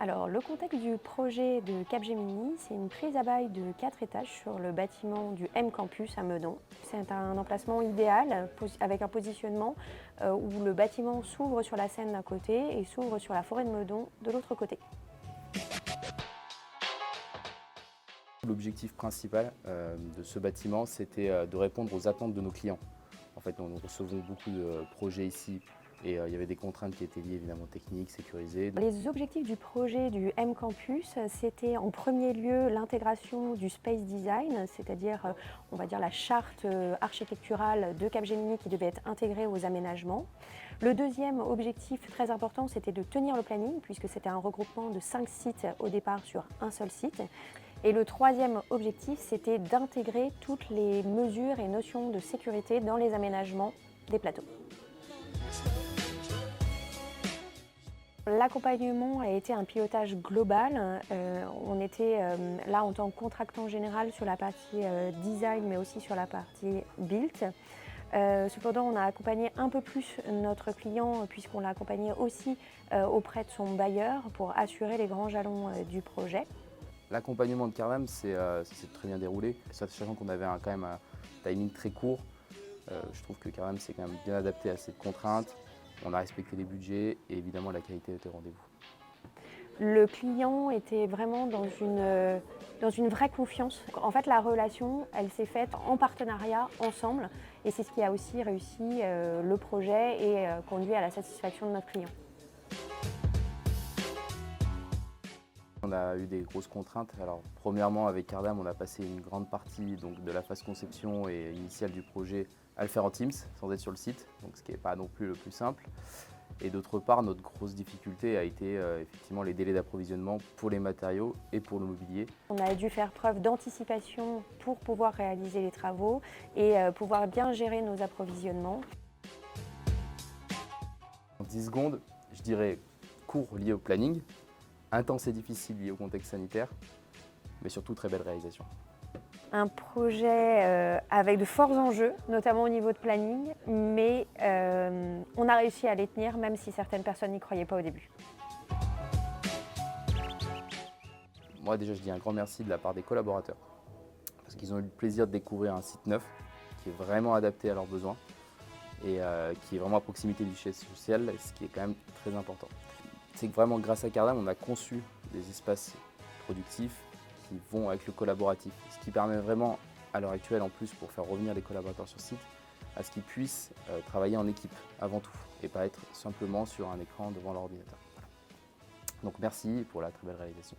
Alors, le contexte du projet de Capgemini, c'est une prise à bail de 4 étages sur le bâtiment du M Campus à Meudon. C'est un emplacement idéal avec un positionnement où le bâtiment s'ouvre sur la Seine d'un côté et s'ouvre sur la forêt de Meudon de l'autre côté. L'objectif principal de ce bâtiment, c'était de répondre aux attentes de nos clients. En fait, nous recevons beaucoup de projets ici et il y avait des contraintes qui étaient liées évidemment techniques, sécurisées. Les objectifs du projet du M Campus, c'était en premier lieu l'intégration du space design, c'est-à-dire on va dire la charte architecturale de Capgemini qui devait être intégrée aux aménagements. Le deuxième objectif très important, c'était de tenir le planning puisque c'était un regroupement de 5 sites au départ sur un seul site. Et le troisième objectif, c'était d'intégrer toutes les mesures et notions de sécurité dans les aménagements des plateaux. L'accompagnement a été un pilotage global. On était là en tant que contractant général sur la partie design, mais aussi sur la partie build. Cependant, on a accompagné un peu plus notre client puisqu'on l'a accompagné aussi auprès de son bailleur pour assurer les grands jalons du projet. L'accompagnement de Cardam, ça s'est très bien déroulé. Sachant qu'on avait quand même un timing très court, je trouve que Cardam s'est quand même bien adapté à cette contrainte. On a respecté les budgets et évidemment la qualité était au rendez-vous. Le client était vraiment dans une vraie confiance. En fait, la relation, elle s'est faite en partenariat, ensemble, et c'est ce qui a aussi réussi le projet et conduit à la satisfaction de notre client. On a eu des grosses contraintes. Alors, premièrement, avec Cardam, on a passé une grande partie donc, de la phase conception et initiale du projet à le faire en Teams, sans être sur le site, donc ce qui n'est pas non plus le plus simple. Et d'autre part, notre grosse difficulté a été effectivement les délais d'approvisionnement pour les matériaux et pour le mobilier. On a dû faire preuve d'anticipation pour pouvoir réaliser les travaux et pouvoir bien gérer nos approvisionnements. En 10 secondes, je dirais court lié au planning, intense et difficile lié au contexte sanitaire, mais surtout très belle réalisation. Un projet avec de forts enjeux, notamment au niveau de planning, mais on a réussi à les tenir, même si certaines personnes n'y croyaient pas au début. Moi déjà, je dis un grand merci de la part des collaborateurs, parce qu'ils ont eu le plaisir de découvrir un site neuf qui est vraiment adapté à leurs besoins et qui est vraiment à proximité du siège social, ce qui est quand même très important. C'est que vraiment grâce à Cardam, on a conçu des espaces productifs qui vont avec le collaboratif, ce qui permet vraiment à l'heure actuelle en plus pour faire revenir les collaborateurs sur site, à ce qu'ils puissent travailler en équipe avant tout et pas être simplement sur un écran devant l'ordinateur. Voilà. Donc merci pour la très belle réalisation.